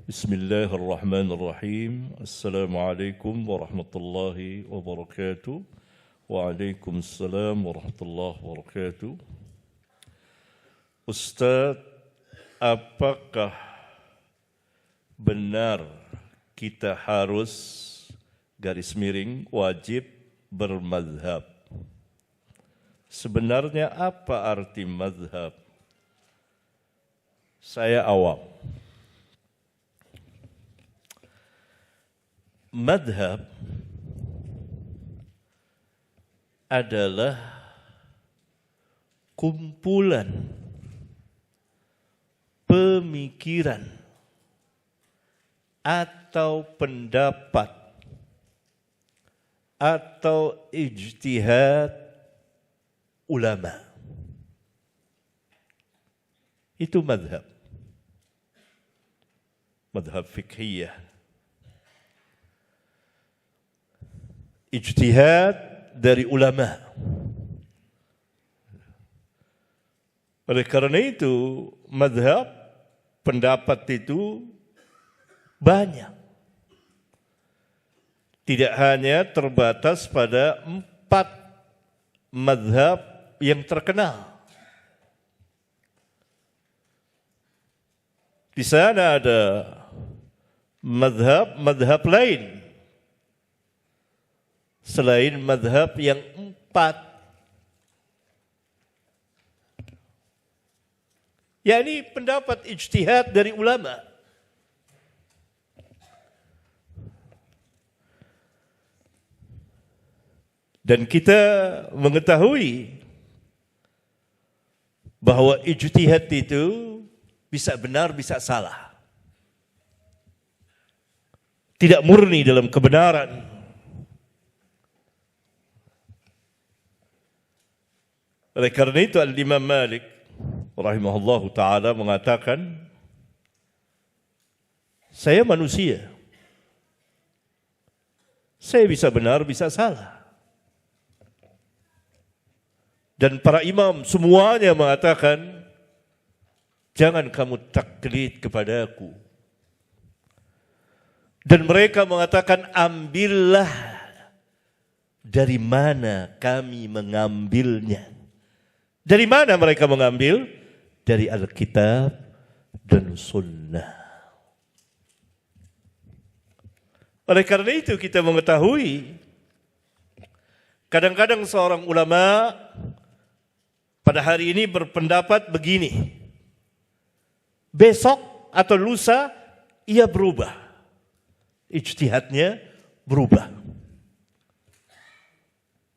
Bismillahirrahmanirrahim. Assalamualaikum warahmatullahi wabarakatuh. Waalaikumsalam warahmatullahi wabarakatuh. Ustaz, apakah benar kita harus garis miring wajib bermadzhab? Sebenarnya apa arti mazhab? Saya awam. Madhab adalah kumpulan pemikiran atau pendapat atau ijtihad ulama. Itu madhab. Madhab fiqhiyah. Ijtihad dari ulama. Oleh karena itu, madhab, pendapat itu banyak. Tidak hanya terbatas pada 4 madhab yang terkenal. Di sana ada madhab lain. Selain madhab yang 4, yakni pendapat ijtihad dari ulama. Dan kita mengetahui bahwa ijtihad itu bisa benar, bisa salah. Tidak murni dalam kebenaran. Oleh karena itu Al-Imam Malik rahimahullahu ta'ala mengatakan, saya manusia. Saya bisa benar, bisa salah. Dan para imam semuanya mengatakan, jangan kamu taklid kepadaku. Dan mereka mengatakan, ambillah dari mana kami mengambilnya. Dari mana mereka mengambil? Dari Alkitab dan Sunnah. Oleh karena itu kita mengetahui, kadang-kadang seorang ulama pada hari ini berpendapat begini. Besok atau lusa ia berubah. Ijtihadnya berubah.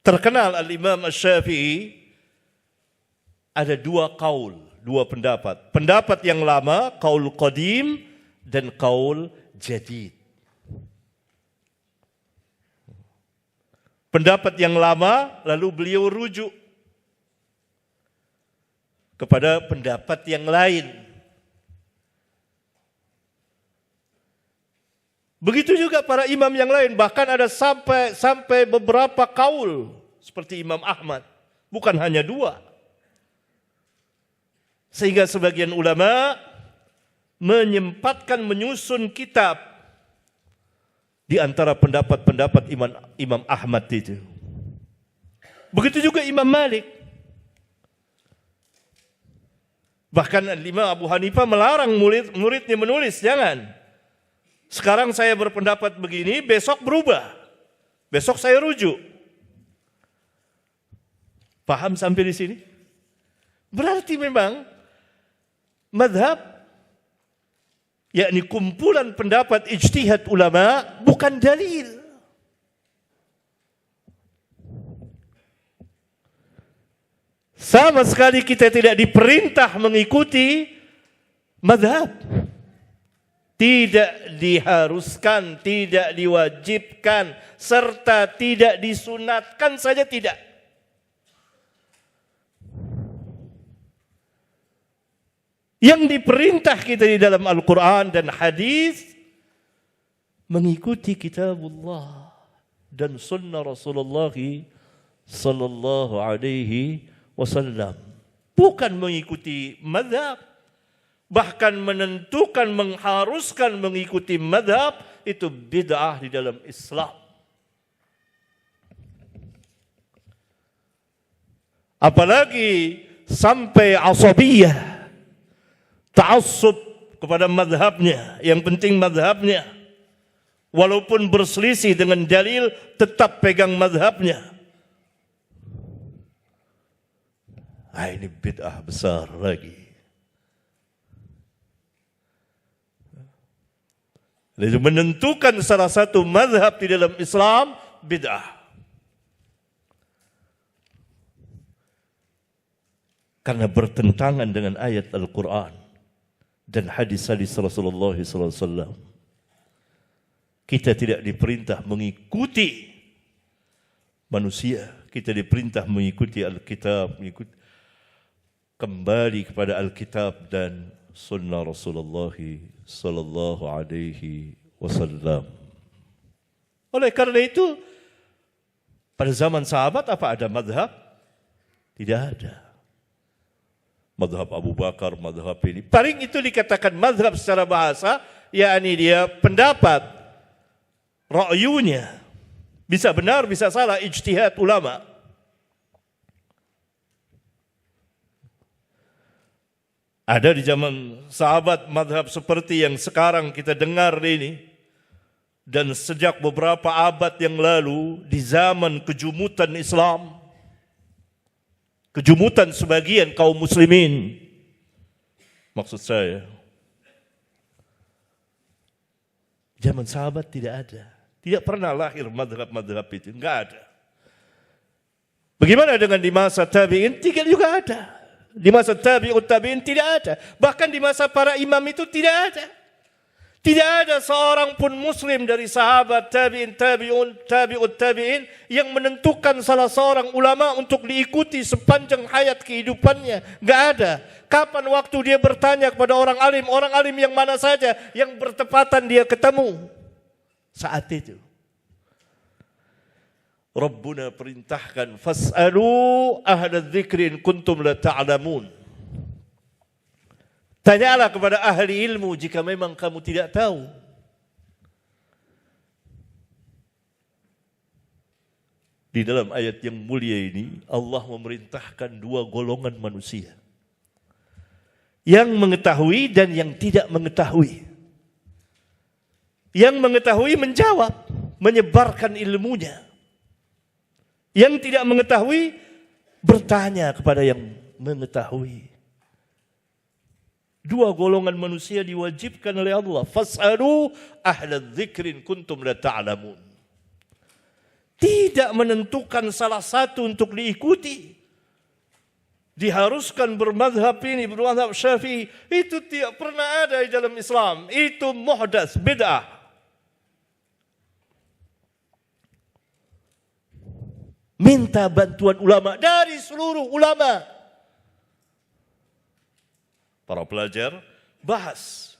Terkenal Al-Imam Asy-Syafi'i ada 2 kaul, 2 pendapat. Pendapat yang lama, kaul qadim, dan kaul jadid. Pendapat yang lama, lalu beliau rujuk kepada pendapat yang lain. Begitu juga para imam yang lain, bahkan ada sampai beberapa kaul, seperti Imam Ahmad, bukan hanya 2. Sehingga sebagian ulama menyempatkan menyusun kitab di antara pendapat-pendapat Imam Ahmad itu. Begitu juga Imam Malik. Bahkan Imam Abu Hanifah melarang muridnya menulis, jangan. Sekarang saya berpendapat begini, besok berubah. Besok saya rujuk. Paham sampai di sini? Berarti memang madhab, yakni kumpulan pendapat ijtihad ulama, bukan dalil. Sama sekali kita tidak diperintah mengikuti madhab. Tidak diharuskan, tidak diwajibkan, serta tidak disunatkan saja tidak. Yang diperintah kita di dalam Al-Quran dan hadis mengikuti kitabullah dan sunnah Rasulullah sallallahu alaihi wasallam. Bukan mengikuti mazhab, bahkan menentukan, mengharuskan mengikuti madhab, itu bid'ah di dalam Islam. Apalagi sampai asabiyah, ta'assub kepada madhabnya, yang penting madhabnya. Walaupun berselisih dengan dalil, tetap pegang madhabnya. Ini bid'ah besar lagi. Jadi menentukan salah satu madhab di dalam Islam, bid'ah. Karena bertentangan dengan ayat Al-Quran dan hadis-hadis Rasulullah SAW. Kita tidak diperintah mengikuti manusia. Kita diperintah mengikuti Alkitab, mengikuti kembali kepada Alkitab dan sunnah Rasulullah sallallahu alaihi wasallam. Oleh karena itu, pada zaman sahabat apa ada madhab? Tidak ada. Madhab Abu Bakar, madhab ini. Paling itu dikatakan madhab secara bahasa, yakni dia pendapat, ra'yunya. Bisa benar, bisa salah, ijtihad ulama. Ada di zaman sahabat madhab seperti yang sekarang kita dengar ini. Dan sejak beberapa abad yang lalu, di zaman kejumutan Islam, kejumutan sebagian kaum muslimin, maksud saya, zaman sahabat tidak ada. Tidak pernah lahir madhab-madhab itu. Enggak ada. Bagaimana dengan di masa tabi'in? Tidak juga ada. Di masa tabi'ut tabi'in tidak ada. Bahkan di masa para imam itu tidak ada. Tidak ada seorang pun muslim dari sahabat tabi'in, tabi'ut tabi'in yang menentukan salah seorang ulama untuk diikuti sepanjang hayat kehidupannya. Enggak ada. Kapan waktu dia bertanya kepada orang alim yang mana saja yang bertepatan dia ketemu. Saat itu Rabbuna perintahkan, fas'alu ahla dzikri in kuntum la ta'lamun. Tanyalah kepada ahli ilmu jika memang kamu tidak tahu. Di dalam ayat yang mulia ini Allah memerintahkan dua golongan manusia, yang mengetahui dan yang tidak mengetahui. Yang mengetahui menjawab, menyebarkan ilmunya. Yang tidak mengetahui bertanya kepada yang mengetahui. Dua golongan manusia diwajibkan oleh Allah. Fas'alu ahla dzikrin kuntum la ta'lamun. Tidak menentukan salah satu untuk diikuti. Diharuskan bermadhab ini, bermadhab Syafi'i. Itu tidak pernah ada di dalam Islam. Itu muhdats, bid'ah. Minta bantuan ulama, dari seluruh ulama. Para pelajar bahas.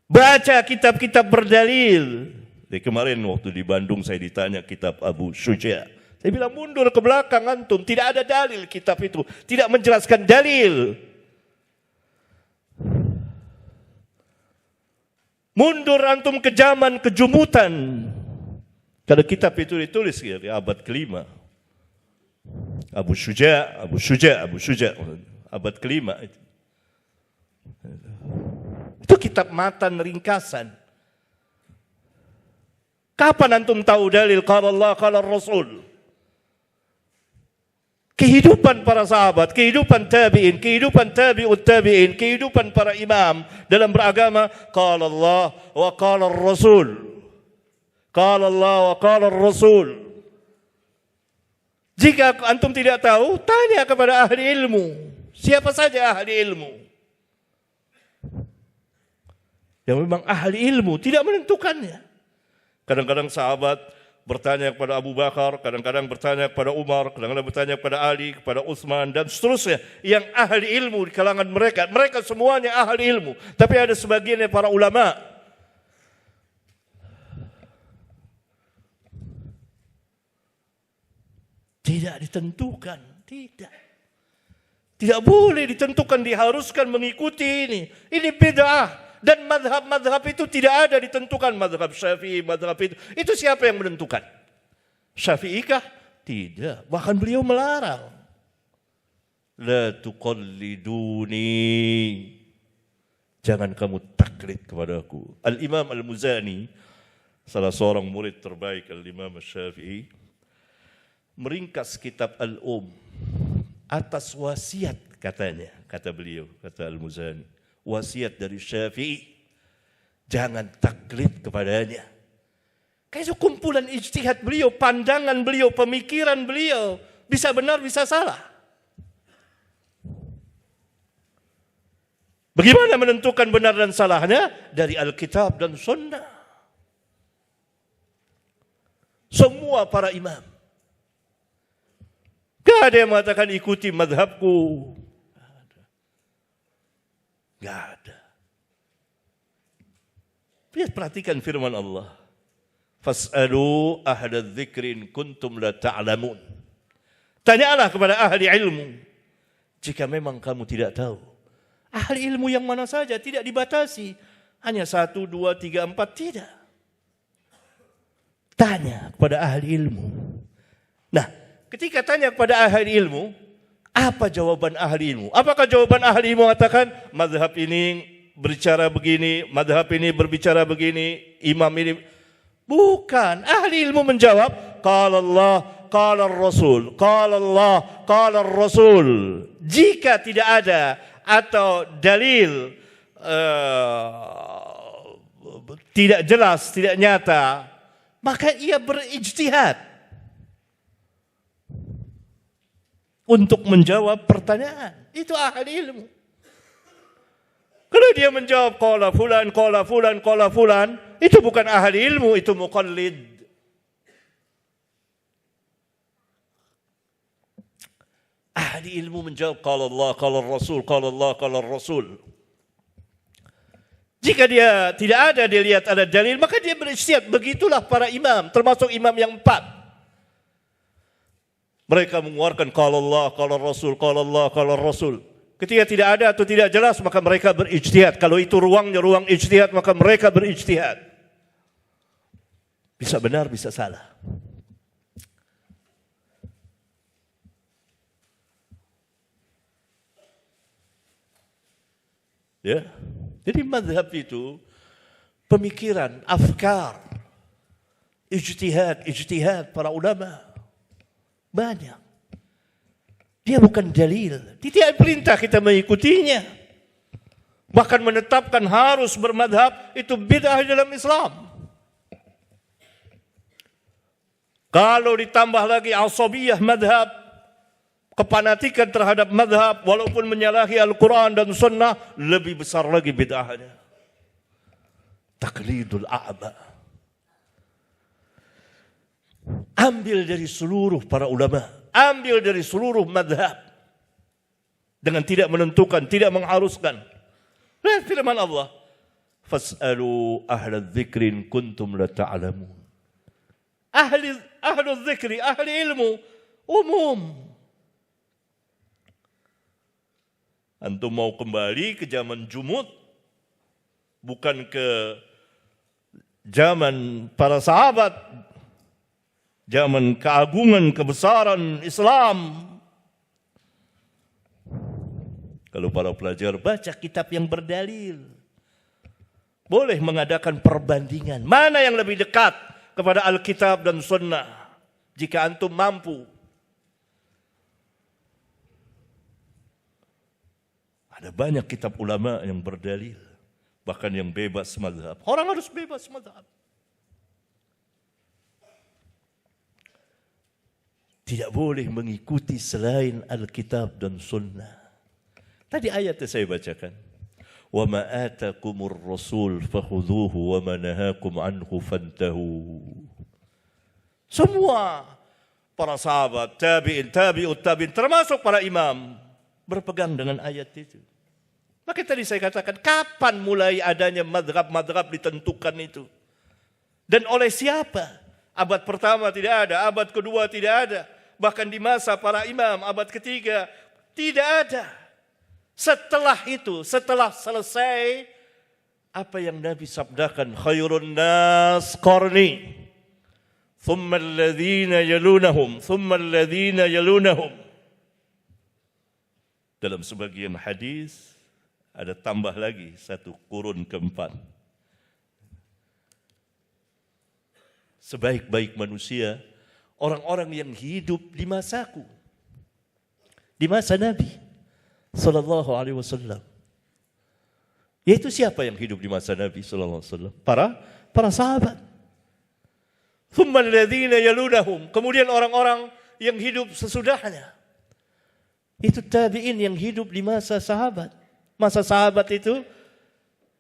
Baca kitab-kitab berdalil. Kemarin waktu di Bandung saya ditanya kitab Abu Syuja'. Saya bilang mundur ke belakang antum, tidak ada dalil kitab itu. Tidak menjelaskan dalil. Mundur antum ke zaman kejumutan. Kalau kitab itu ditulis di abad kelima. Abu Syuja', abad kelima itu. Itu kitab matan ringkasan. Kapan antum tahu dalil qala Allah, qala Rasul? Kehidupan para sahabat, kehidupan tabi'in, kehidupan tabi'ut tabi'in, kehidupan para imam dalam beragama, qala Allah wa qala Rasul. Qala Allah wa qala Rasul. Jika antum tidak tahu, tanya kepada ahli ilmu. Siapa saja ahli ilmu? Yang memang ahli ilmu, tidak menentukannya. Kadang-kadang sahabat bertanya kepada Abu Bakar, kadang-kadang bertanya kepada Umar, kadang-kadang bertanya kepada Ali, kepada Utsman, dan seterusnya. Yang ahli ilmu di kalangan mereka. Mereka semuanya ahli ilmu. Tapi ada sebagiannya para ulama. Tidak ditentukan. Tidak boleh ditentukan, diharuskan mengikuti ini. Ini bid'ah. Dan madhab-madhab itu tidak ada ditentukan. Madhab Syafi'i, madhab itu. Itu siapa yang menentukan? Syafi'i kah? Tidak. Bahkan beliau melarang. La tuqalliduni. Jangan kamu taklid kepadaku. Al-Imam Al-Muzani, salah seorang murid terbaik Al-Imam Syafi'i, meringkas kitab atas wasiat katanya, kata beliau, kata Al-Muzani, wasiat dari Syafi'i, jangan taklid kepadanya. Kayak itu kumpulan ijtihad beliau, pandangan beliau, pemikiran beliau, bisa benar, bisa salah. Bagaimana menentukan benar dan salahnya? Dari Alkitab dan Sunnah. Semua para imam. Gak ada yang mengatakan ikuti madhabku. Gak ada. Lihat, perhatikan firman Allah. Fas'alu ahla dzikrin kuntum la ta'lamun. Tanyalah kepada ahli ilmu jika memang kamu tidak tahu. Ahli ilmu yang mana saja, tidak dibatasi. Hanya 1, 2, 3, 4, tidak. Tanya kepada ahli ilmu. Nah, ketika tanya kepada ahli ilmu, apa jawaban ahli ilmu? Apakah jawaban ahli ilmu mengatakan, mazhab ini berbicara begini, mazhab ini berbicara begini, imam ini? Bukan. Ahli ilmu menjawab, qala Allah, qala Rasul, qala Allah, qala Rasul. Jika tidak ada atau dalil tidak jelas, tidak nyata, maka ia berijtihad untuk menjawab pertanyaan. Itu ahli ilmu. Kalau dia menjawab qala fulan, qala fulan, qala fulan, itu bukan ahli ilmu, itu muqallid. Ahli ilmu menjawab qala Allah, qala Rasul, qala Allah, qala Rasul. Jika dia tidak ada, dia lihat ada dalil, maka dia berijtihad. Begitulah para imam, termasuk imam yang 4. Mereka mengeluarkan qala Allah, qala Rasul, qala Allah, qala Rasul. Ketika tidak ada atau tidak jelas, maka mereka berijtihad. Kalau itu ruangnya ruang ijtihad, maka mereka berijtihad. Bisa benar, bisa salah. Ya. Jadi mazhab itu pemikiran, afkar, ijtihad para ulama. Banyak. Dia bukan dalil. Tidak perintah kita mengikutinya. Bahkan menetapkan harus bermadhab, itu bid'ah dalam Islam. Kalau ditambah lagi asabiyah madhab, kepanatikan terhadap madhab, walaupun menyalahi Al-Quran dan Sunnah, lebih besar lagi bid'ahnya. Taklidul a'ma. Ambil dari seluruh para ulama, ambil dari seluruh madhab, dengan tidak menentukan, tidak mengharuskan. Lihat firman Allah, fas'alu ahla dzikrin kuntum la ta'lamun. Ahli dzikri, ahli ilmu umum. Antum mau kembali ke zaman jumud, bukan ke zaman para sahabat, zaman keagungan, kebesaran Islam. Kalau para pelajar baca kitab yang berdalil, boleh mengadakan perbandingan. Mana yang lebih dekat kepada Alkitab dan Sunnah, jika antum mampu. Ada banyak kitab ulama yang berdalil, bahkan yang bebas mazhab. Orang harus bebas mazhab. Tidak boleh mengikuti selain Alkitab dan Sunnah. Tadi ayatnya saya bacakan. Wa ma atakumur rasul fakhudhuhu wa ma nahakum anhu fantahu. Semua para sahabat, tabi'in, tabi'ut tabi'in, termasuk para imam, berpegang dengan ayat itu. Maka tadi saya katakan, kapan mulai adanya madhab-madhab ditentukan itu? Dan oleh siapa? Abad pertama tidak ada, abad kedua tidak ada. Bahkan di masa para imam, abad ketiga, Tidak ada. Setelah itu, setelah selesai, apa yang Nabi sabdakan, khairun nas qarni, thumma alladhina yalunahum, thumma alladhina yalunahum. Dalam sebagian hadis, ada tambah lagi satu kurun keempat. Sebaik-baik manusia, orang-orang yang hidup di masaku, di masa Nabi sallallahu alaihi wasallam. Yaitu siapa yang hidup di masa Nabi sallallahu alaihi wasallam? Para sahabat. Thumma alladhina yalunahum, kemudian orang-orang yang hidup sesudahnya. Itu tabi'in yang hidup di masa sahabat. Masa sahabat itu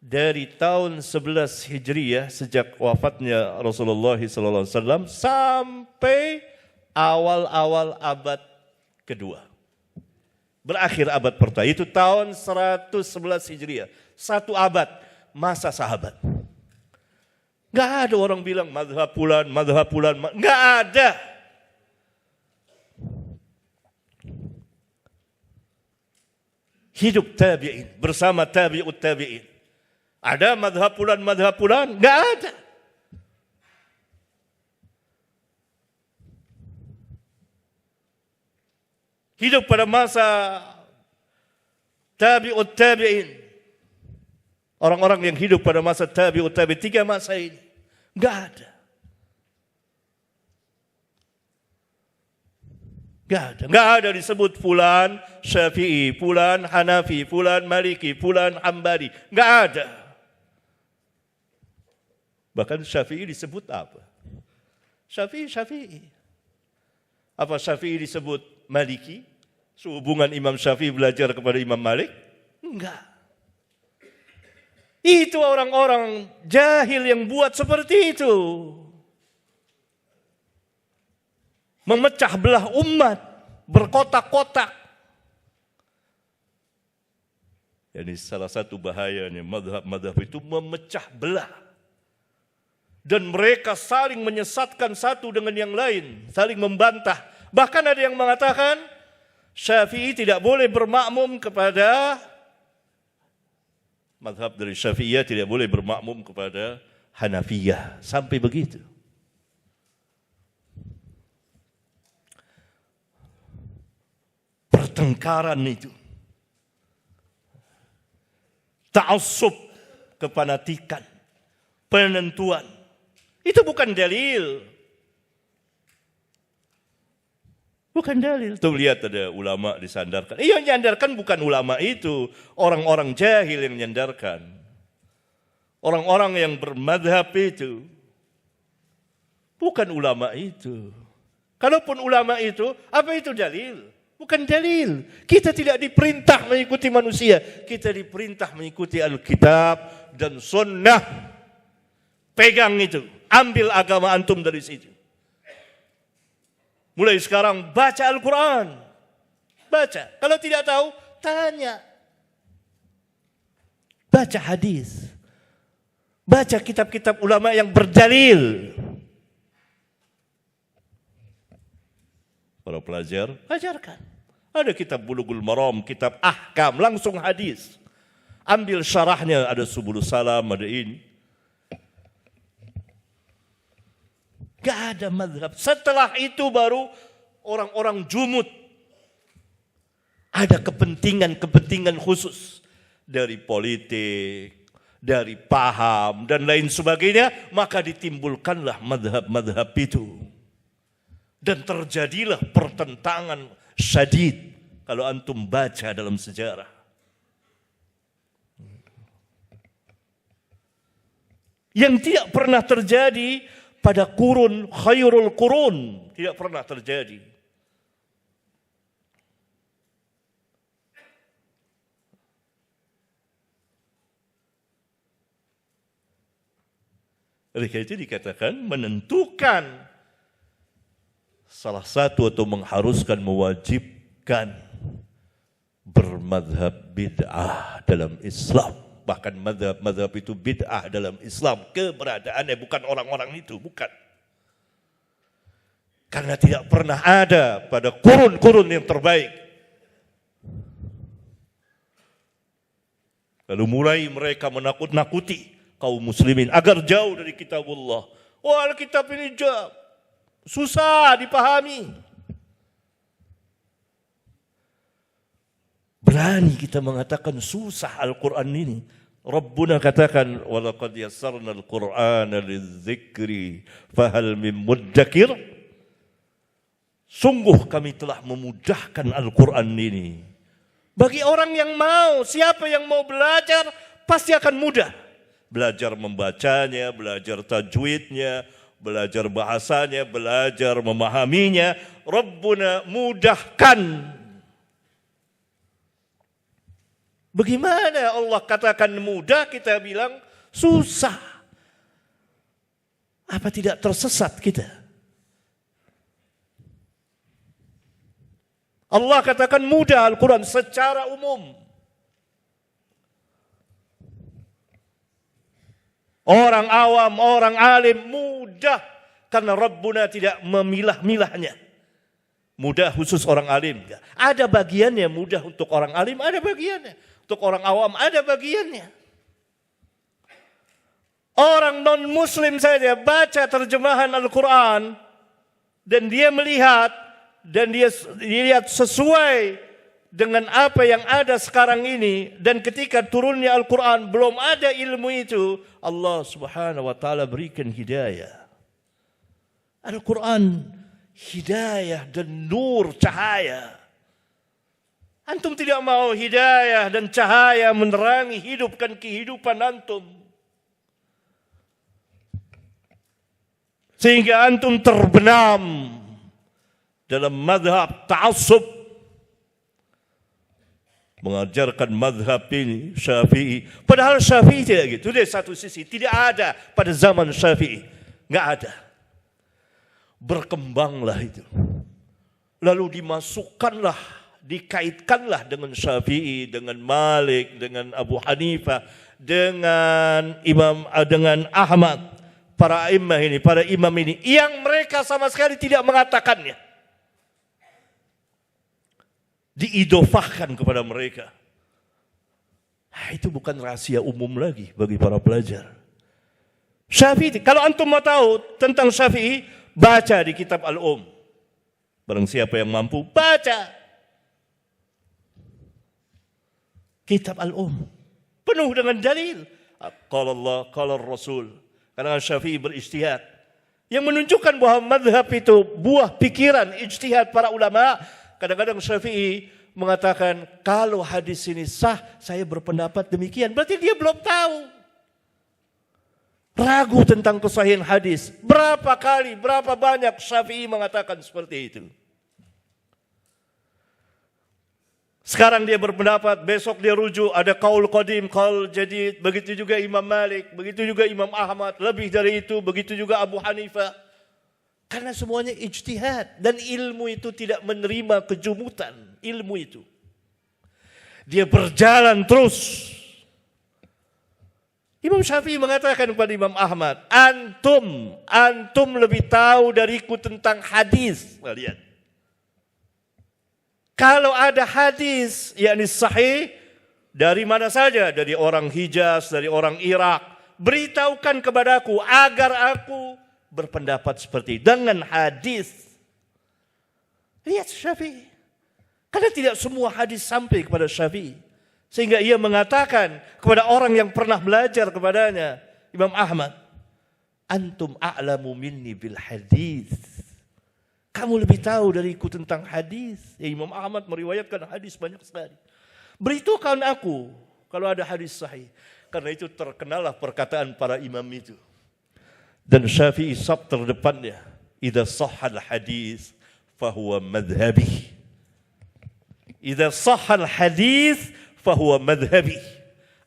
dari tahun 11 Hijriah sejak wafatnya Rasulullah sallallahu alaihi wasallam sampai awal-awal abad kedua. Berakhir abad pertama, itu tahun 111 Hijriah. Satu abad masa sahabat. Enggak ada orang bilang madhab pulan, enggak ada. Hidup tabi'in bersama tabi'ut tabi'in. Ada madhab pulan, enggak ada. Hidup pada masa tabi'ut tabi'in. Orang-orang yang hidup pada masa tabi'ut tabi'in, 3 masa ini. Enggak ada. Enggak ada disebut fulan Syafi'i, fulan Hanafi, fulan Maliki, fulan Hambali. Enggak ada. Bahkan Syafi'i disebut apa? Syafi'i. Apa Syafi'i disebut Maliki? Sehubungan Imam Syafi'i belajar kepada Imam Malik? Enggak. Itu orang-orang jahil yang buat seperti itu. Memecah belah umat, berkotak-kotak. Jadi salah satu bahayanya madhab itu memecah belah. Dan mereka saling menyesatkan satu dengan yang lain, saling membantah. Bahkan ada yang mengatakan Syafi'i tidak boleh bermakmum kepada madhab dari Syafi'iyah, tidak boleh bermakmum kepada Hanafiyah. Sampai begitu. Pertengkaran itu. Ta'assub, kefanatikan, penentuan. Itu bukan dalil. Bukan dalil. Tuh lihat ada ulama disandarkan. Yang nyandarkan bukan ulama itu. Orang-orang jahil yang nyandarkan. Orang-orang yang bermadhab itu. Bukan ulama itu. Kalaupun ulama itu, apa itu dalil? Bukan dalil. Kita tidak diperintah mengikuti manusia. Kita diperintah mengikuti Alkitab dan Sunnah. Pegang itu. Ambil agama antum dari situ. Mulai sekarang baca Al-Quran. Baca. Kalau tidak tahu, tanya. Baca hadis. Baca kitab-kitab ulama yang berdalil. Para pelajar, ajarkan. Ada kitab Bulughul Maram, kitab Ahkam, langsung hadis. Ambil syarahnya, ada Subulus Salam, ada ini. Gak ada madhab. Setelah itu baru orang-orang jumud. Ada kepentingan-kepentingan khusus. Dari politik, dari paham, dan lain sebagainya. Maka ditimbulkanlah madhab-madhab itu. Dan terjadilah pertentangan syadid. Kalau antum baca dalam sejarah. Yang tidak pernah terjadi pada kurun khairul kurun, tidak pernah terjadi. Oleh karena itu dikatakan menentukan salah satu atau mengharuskan, mewajibkan bermadhab bid'ah dalam Islam. Bahkan madhab itu bid'ah dalam Islam. Keberadaannya bukan orang-orang itu, bukan. Karena tidak pernah ada pada kurun-kurun yang terbaik. Lalu mulai mereka menakut-nakuti kaum muslimin agar jauh dari kitabullah. Oh, Alkitab ini susah dipahami. Berani kita mengatakan susah Al-Quran ini. Rabbuna katakan, walaqad yassarna al-Qur'ana lidzikri fahal min muddakir. Sungguh kami telah memudahkan Al-Quran ini. Bagi orang yang mau, siapa yang mau belajar, pasti akan mudah. Belajar membacanya, belajar tajwidnya, belajar bahasanya, belajar memahaminya. Rabbuna mudahkan. Bagaimana Allah katakan mudah, kita bilang susah. Apa tidak tersesat kita? Allah katakan mudah Al-Quran secara umum. Orang awam, orang alim mudah. Karena Rabbuna tidak memilah-milahnya. Mudah khusus orang alim. Ada bagiannya mudah untuk orang alim, ada bagiannya. Untuk orang awam ada bagiannya. Orang non-muslim saja baca terjemahan Al-Quran dan dia melihat dan dia lihat sesuai dengan apa yang ada sekarang ini, dan ketika turunnya Al-Quran belum ada ilmu itu, Allah Subhanahu wa taala berikan hidayah. Al-Quran hidayah dan nur, cahaya. Antum tidak mau hidayah dan cahaya menerangi hidupkan kehidupan antum. Sehingga antum terbenam dalam madhab ta'assub. Mengajarkan madhab ini Syafi'i. Padahal Syafi'i tidak gitu. Dari satu sisi tidak ada pada zaman Syafi'i. Enggak ada. Berkembanglah itu. Lalu dimasukkanlah, dikaitkanlah dengan Syafi'i, dengan Malik, dengan Abu Hanifah, dengan dengan Ahmad, para imam ini, yang mereka sama sekali tidak mengatakannya. Diidofahkan kepada mereka. Itu bukan rahasia umum lagi bagi para pelajar. Syafi'i, kalau antum mau tahu tentang Syafi'i, baca di kitab Al-Um. Barang siapa yang mampu, baca. Kitab Al-Um penuh dengan dalil. Qala Allah, qala Rasul. Karena Syafi'i berijtihad, yang menunjukkan bahwa madhab itu buah pikiran ijtihad para ulama. Kadang-kadang Syafi'i mengatakan, kalau hadis ini sah, saya berpendapat demikian. Berarti dia belum tahu. Ragu tentang kesahihan hadis. Berapa kali, berapa banyak Syafi'i mengatakan seperti itu. Sekarang dia berpendapat, besok dia rujuk, ada qaul qadim, qaul jadid. Begitu juga Imam Malik, begitu juga Imam Ahmad, lebih dari itu, begitu juga Abu Hanifah. Karena semuanya ijtihad, dan ilmu itu tidak menerima kejumutan, ilmu itu. Dia berjalan terus. Imam Syafi'i mengatakan kepada Imam Ahmad, antum lebih tahu dariku tentang hadis. Lihat. Kalau ada hadis, yakni sahih, dari mana saja, dari orang Hijaz, dari orang Irak, beritahukan kepadaku agar aku berpendapat seperti dengan hadis. Lihat Syafi'i. Karena tidak semua hadis sampai kepada Syafi'i. Sehingga ia mengatakan kepada orang yang pernah belajar kepadanya, Imam Ahmad, antum a'lamu minni bil hadis. Kamu lebih tahu dariku tentang hadis. Ya, Imam Ahmad meriwayatkan hadis banyak sekali. Beritahukan aku kalau ada hadis sahih. Karena itu terkenallah perkataan para imam itu. Dan Syafi'i sab terdepannya, idza sahhal hadis fahuwa madhhabi. Idza sahhal hadis fahuwa madhhabi.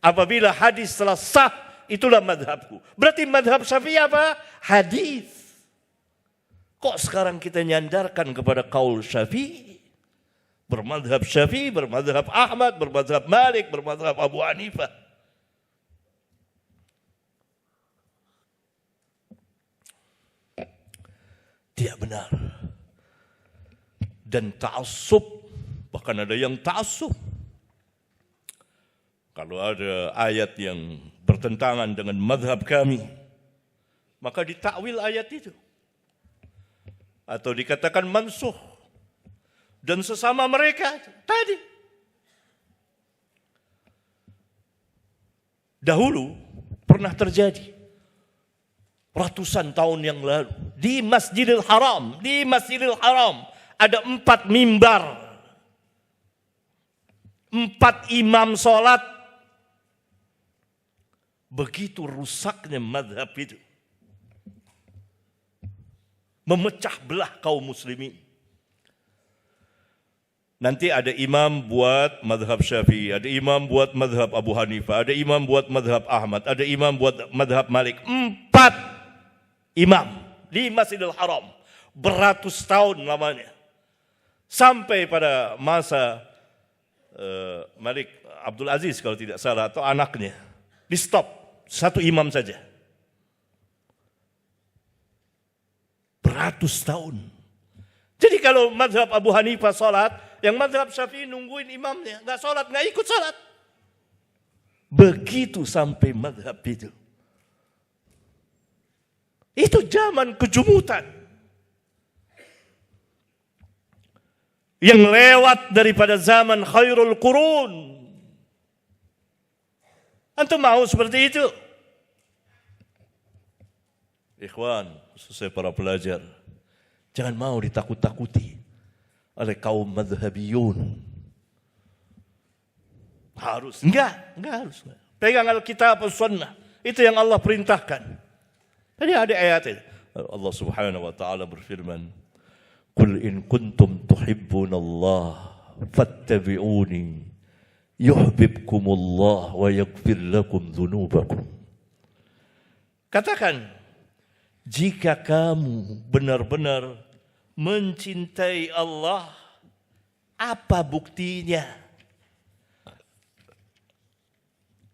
Apabila hadis telah sah, itulah madhabku. Berarti madhab Syafi'i apa? Hadis. Kok sekarang kita nyandarkan kepada qaul Syafi'i? Bermadhab Syafi'i, bermadhab Ahmad, bermadhab Malik, bermadhab Abu Hanifah. Tidak benar. Dan ta'assub, bahkan ada yang ta'assub. Kalau ada ayat yang bertentangan dengan mazhab kami, maka ditakwil ayat itu. Atau dikatakan mansuh. Dan sesama mereka tadi. Dahulu pernah terjadi. Ratusan tahun yang lalu. Di Masjidil Haram. Ada 4 mimbar. 4 imam sholat. Begitu rusaknya mazhab itu. Memecah belah kaum muslimin. Nanti ada imam buat mazhab Syafi'i, ada imam buat mazhab Abu Hanifah, ada imam buat mazhab Ahmad, ada imam buat mazhab Malik. 4 imam di Masjidil Haram. Beratus tahun lamanya. Sampai pada masa Malik Abdul Aziz kalau tidak salah, atau anaknya. Di stop. 1 imam saja. Beratus tahun. Jadi kalau mazhab Abu Hanifah sholat, yang mazhab Syafi'i nungguin imamnya. Nggak sholat, nggak ikut sholat. Begitu sampai mazhab itu. Itu zaman kejumutan. Yang lewat daripada zaman khairul qurun. Antum mau seperti itu? Ikhwan, khususnya para pelajar, jangan mau ditakut-takuti oleh kaum madhabiyun. Harus? Enggak harus. Pegang Alkitab dan Sunnah. Itu yang Allah perintahkan. Tadi ada ayat itu. Allah Subhanahu wa taala berfirman, "Qul in kuntum tuhibbunallah fattabi'uni." Yuhibbukumullah wa yaghfir lakum dzunubakum. Katakan, jika kamu benar-benar mencintai Allah, apa buktinya?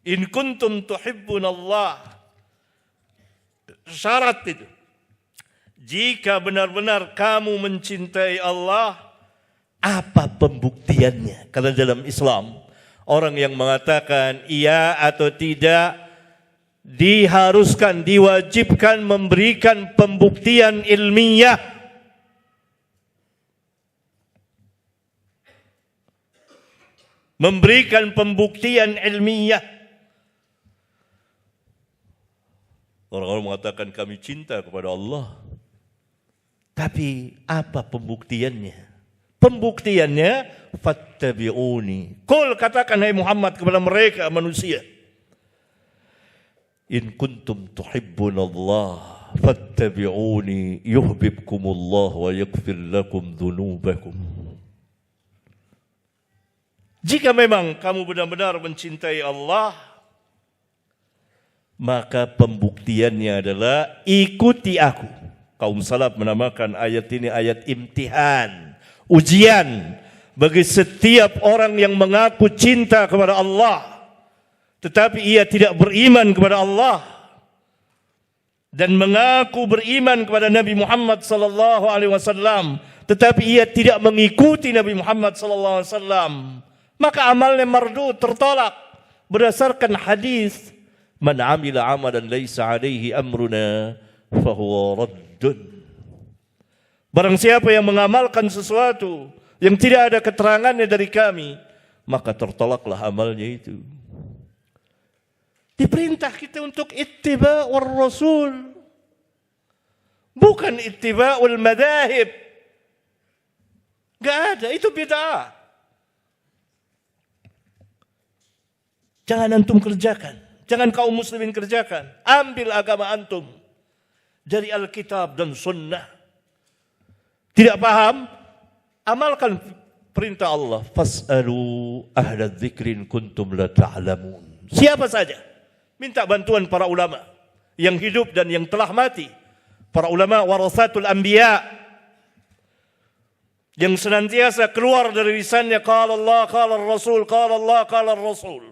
In kuntum tuhibbunallah. Syarat itu. Jika benar-benar kamu mencintai Allah, apa pembuktiannya? Karena dalam Islam, orang yang mengatakan iya atau tidak diharuskan, diwajibkan memberikan pembuktian ilmiah. Memberikan pembuktian ilmiah. Orang-orang mengatakan kami cinta kepada Allah. Tapi apa pembuktiannya? Pembuktiannya, fattabi'uni. Qul, katakan hai Muhammad kepada mereka manusia. In kuntum tuhibbunallah fattabi'uni yuhibbukumullah wa yaghfir lakum dzunubakum. Jika memang kamu benar-benar mencintai Allah, maka pembuktiannya adalah ikuti aku. Kaum salaf menamakan ayat ini ayat imtihan, ujian bagi setiap orang yang mengaku cinta kepada Allah, tetapi ia tidak beriman kepada Allah dan mengaku beriman kepada Nabi Muhammad sallallahu alaihi wasallam, tetapi ia tidak mengikuti Nabi Muhammad sallallahu alaihi wasallam, maka amalnya mardud, tertolak berdasarkan hadis, man amila amalan laisa alaihi amruna fahuwa raddun. Barang siapa yang mengamalkan sesuatu yang tidak ada keterangannya dari kami, maka tertolaklah amalnya itu. Diperintah kita untuk ittiba'ur rasul, bukan ittiba'ul madahib. Gak ada, itu bid'ah. Jangan antum kerjakan, jangan kaum muslimin kerjakan. Ambil agama antum dari Alkitab dan Sunnah. Tidak paham? Amalkan perintah Allah. Fas'alu ahla dzikrin kuntum la ta'lamun. Siapa saja minta bantuan para ulama yang hidup dan yang telah mati. Para ulama warasatul anbiya yang senantiasa keluar dari lisannya qala Allah, qala Rasul, qala Allah, qala Rasul.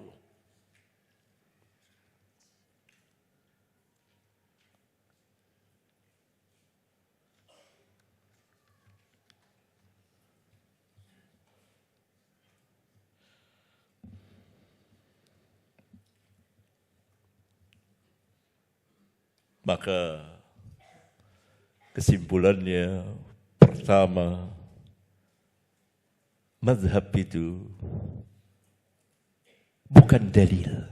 Maka kesimpulannya pertama, mazhab itu bukan dalil.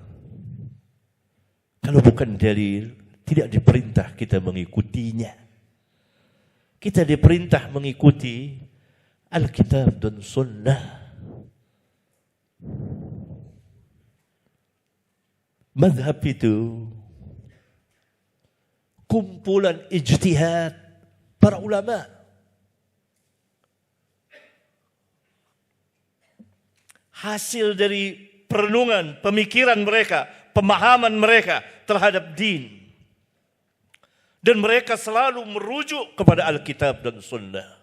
Kalau bukan dalil, tidak diperintah kita mengikutinya. Kita diperintah mengikuti Alkitab dan Sunnah. Mazhab itu kumpulan ijtihad para ulama. Hasil dari perenungan, pemikiran mereka, pemahaman mereka terhadap din. Dan mereka selalu merujuk kepada Alkitab dan Sunnah.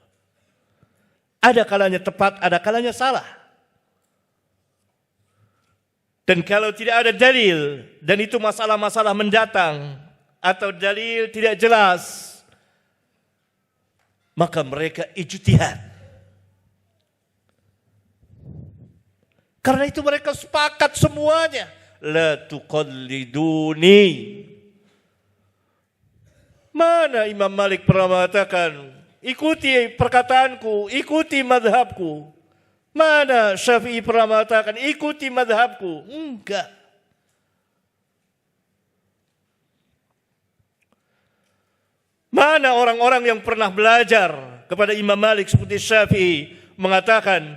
Ada kalanya tepat, ada kalanya salah. Dan kalau tidak ada dalil, dan itu masalah-masalah mendatang, atau dalil tidak jelas, maka mereka ijtihad. Karena itu mereka sepakat semuanya. La tuqalliduni. Mana Imam Malik pernah mengatakan, ikuti perkataanku, ikuti madhabku. Mana Syafi'i pernah mengatakan, ikuti madhabku. Enggak. Mana orang-orang yang pernah belajar kepada Imam Malik seperti Syafi'i mengatakan,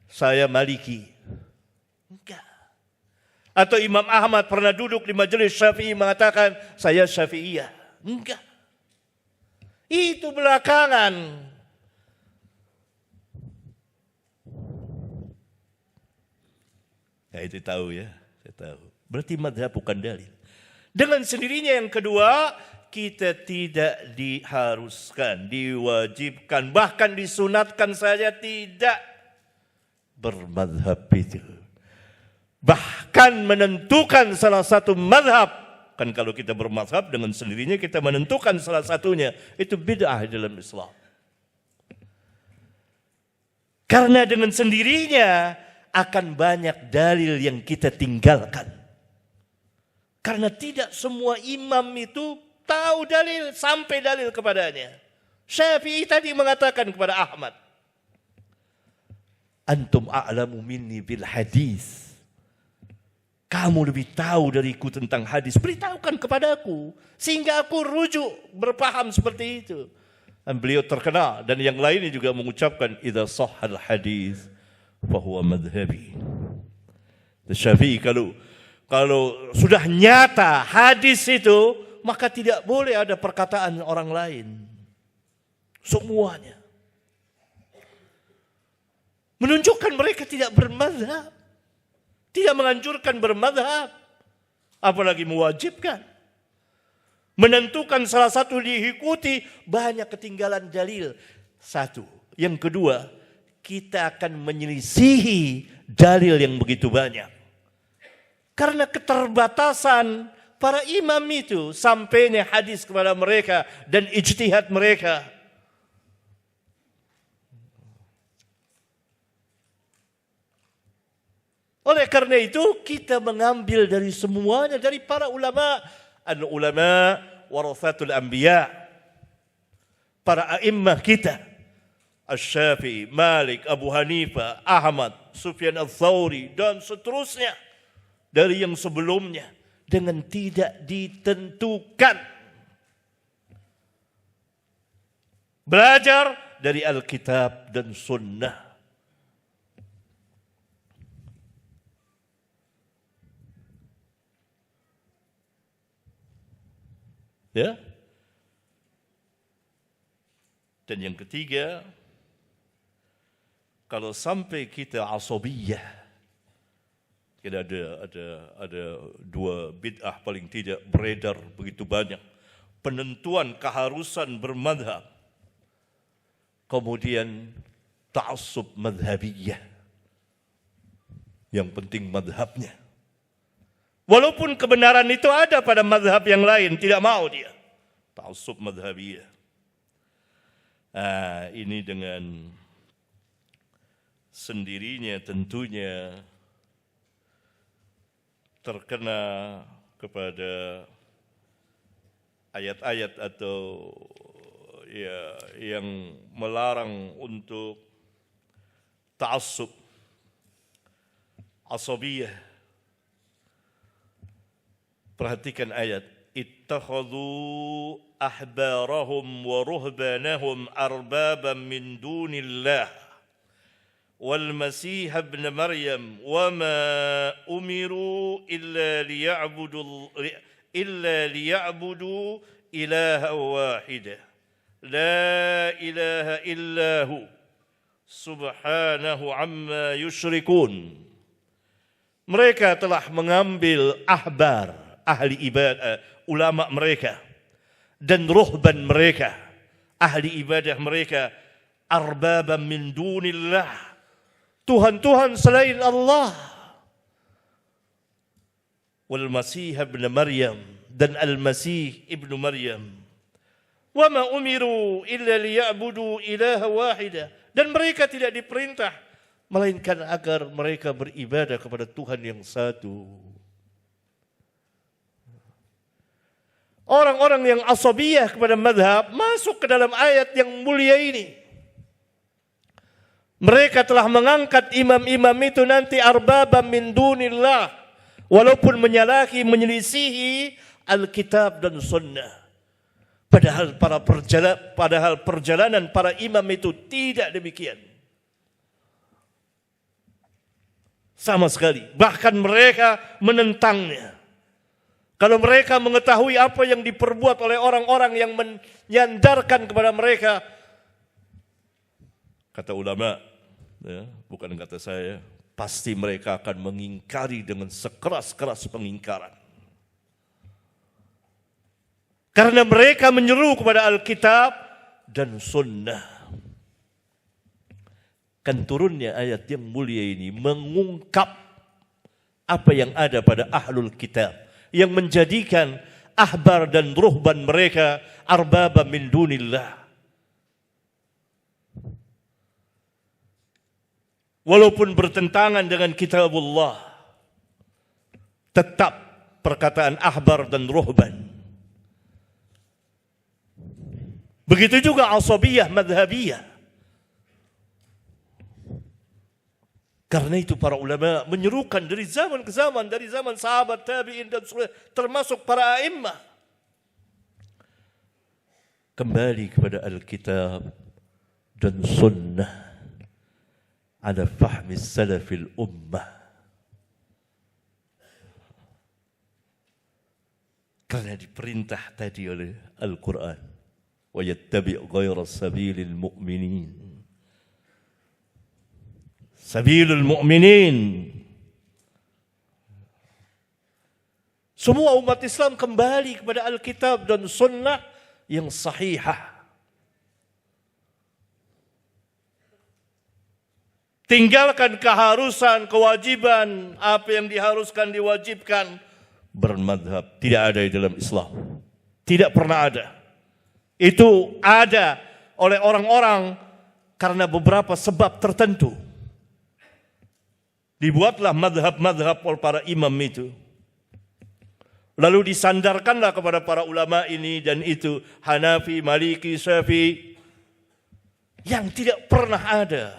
saya Maliki. Enggak. Atau Imam Ahmad pernah duduk di majelis Syafi'i mengatakan, saya Syafi'iyah. Enggak. Itu belakangan. Ya itu tahu ya, saya tahu. Berarti madhab bukan dalil. Dengan sendirinya yang kedua, kita tidak diharuskan, diwajibkan, bahkan disunatkan saja tidak bermadhab itu. Bahkan menentukan salah satu madhab. Kan kalau kita bermadhab dengan sendirinya kita menentukan salah satunya. Itu bid'ah dalam Islam. Karena dengan sendirinya akan banyak dalil yang kita tinggalkan. Karena tidak semua imam itu tahu dalil, sampai dalil kepadanya. Syafi'i tadi mengatakan kepada Ahmad, antum a'lamu minni bil hadis. Kamu lebih tahu dariku tentang hadis. Beritahukan kepadaku. Sehingga aku rujuk, berpaham seperti itu. Dan beliau terkenal. Dan yang lainnya juga mengucapkan, idza sahhal hadis, fahuwa madhabi. Syafi'i kalau sudah nyata hadis itu, maka tidak boleh ada perkataan orang lain. Semuanya. Menunjukkan mereka tidak bermadhab. Tidak menganjurkan bermadhab. Apalagi mewajibkan. Menentukan salah satu diikuti, banyak ketinggalan dalil. Satu. Yang kedua, kita akan menyelisihi dalil yang begitu banyak. Karena keterbatasan para imam itu, sampainya hadis kepada mereka dan ijtihad mereka. Oleh karena itu kita mengambil dari semuanya, dari para ulama. Al-ulama warathatul anbiya. Para a'immah kita. Asy-Syafi'i, Malik, Abu Hanifah, Ahmad, Sufyan al-Thawri, dan seterusnya. Dari yang sebelumnya. Dengan tidak ditentukan. Belajar dari Alkitab dan Sunnah. Ya. Dan yang ketiga, kalau sampai kita asabiyah, kita ada dua bid'ah paling tidak beredar begitu banyak. Penentuan keharusan bermadhab. Kemudian ta'assub madhabiyah. Yang penting madhabnya. Walaupun kebenaran itu ada pada madhab yang lain, tidak mau dia. Ta'assub madhabiyah. Ini dengan sendirinya tentunya terkena kepada ayat-ayat atau ya yang melarang untuk ta'assub, asabiyah. Perhatikan ayat, ittakhadhu ahbarahum wa ruhbanahum arbaban min dunillah wal masih ibn maryam wa ma umiru illa liya'budu ilaha wahidah la ilaha illahu subhanahu amma yusyrikun. Mereka telah mengambil ahbar, ahli ibadah, ulama mereka, dan ruhban mereka, ahli ibadah mereka, arbaban min dunillah, Tuhan-Tuhan selain Allah, wal masih ibn maryam, dan al-masih ibn maryam, wa ma umiru illa liya'budu ilaha wahidah, dan mereka tidak diperintah melainkan agar mereka beribadah kepada Tuhan yang satu. Orang-orang yang asabiyah kepada madhab masuk ke dalam ayat yang mulia ini. Mereka telah mengangkat imam-imam itu nanti arbabam min dunillah, walaupun menyelisihi Alkitab dan Sunnah. Padahal perjalanan para imam itu tidak demikian. Sama sekali. Bahkan mereka menentangnya. Kalau mereka mengetahui apa yang diperbuat oleh orang-orang yang menyandarkan kepada mereka, kata ulama, ya, bukan kata saya, pasti mereka akan mengingkari dengan sekeras-keras pengingkaran. Karena mereka menyeru kepada Alkitab dan Sunnah. Kan turunnya ayat yang mulia ini mengungkap apa yang ada pada ahlul kitab, yang menjadikan ahbar dan ruhban mereka arbaba min dunillah. Walaupun bertentangan dengan kitabullah, tetap perkataan ahbar dan ruhban. Begitu juga asabiyah, madhabiyah. Karena itu para ulama menyerukan dari zaman ke zaman, dari zaman sahabat, tabi'in dan termasuk para a'immah, kembali kepada Alkitab dan Sunnah ala fahmi salafil ummah. Karena diperintah tadi oleh Al-Quran, wa yattabi' ghayra sabilil mu'minin. Sabilul mu'minin. Semua umat Islam kembali kepada Alkitab dan Sunnah yang sahihah. Tinggalkan keharusan, kewajiban, apa yang diharuskan, diwajibkan, bermadhab. Tidak ada di dalam Islam. Tidak pernah ada. Itu ada oleh orang-orang karena beberapa sebab tertentu. Dibuatlah madhab-madhab oleh para imam itu. Lalu disandarkanlah kepada para ulama ini dan itu, Hanafi, Maliki, Syafi'i, yang tidak pernah ada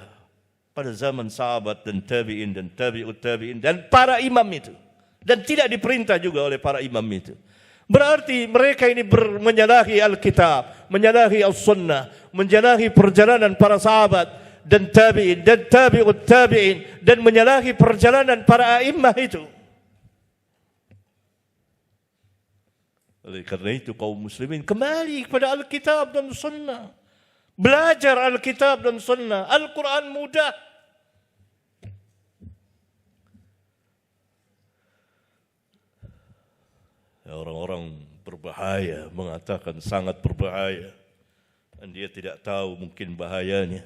pada zaman sahabat dan tabi'in dan tabi'ut tabi'in dan para imam itu. Dan tidak diperintah juga oleh para imam itu. Berarti mereka ini menyalahi Alkitab, menyalahi As-Sunnah, menyalahi perjalanan para sahabat dan tabi'in dan tabi'ut tabi'in, dan menyalahi perjalanan para a'immah itu. Oleh karena itu kaum muslimin kembali kepada Alkitab dan Sunnah. Belajar Alkitab dan Sunnah. Al-Quran mudah. Orang-orang berbahaya mengatakan sangat berbahaya, dan dia tidak tahu mungkin bahayanya.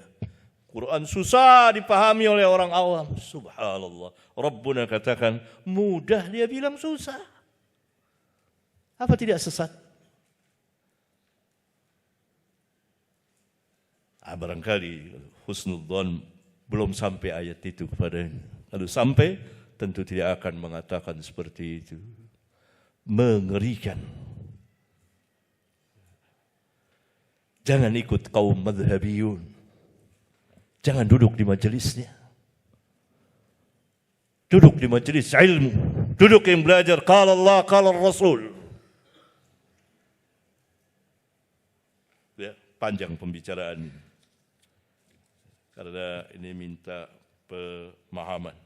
Quran susah dipahami oleh orang awam. Subhanallah. Rabbuna katakan mudah, dia bilang susah. Apa tidak sesat? Barangkali husnudzon belum sampai ayat itu kepadanya. Kalau sampai tentu tidak akan mengatakan seperti itu. Mengerikan. Jangan ikut kaum madhabiyun. Jangan duduk di majelisnya. Duduk di majelis ilmu. Duduk yang belajar. Qala Allah, qala Rasul. Ya, panjang pembicaraan ini. Karena ini minta pemahaman.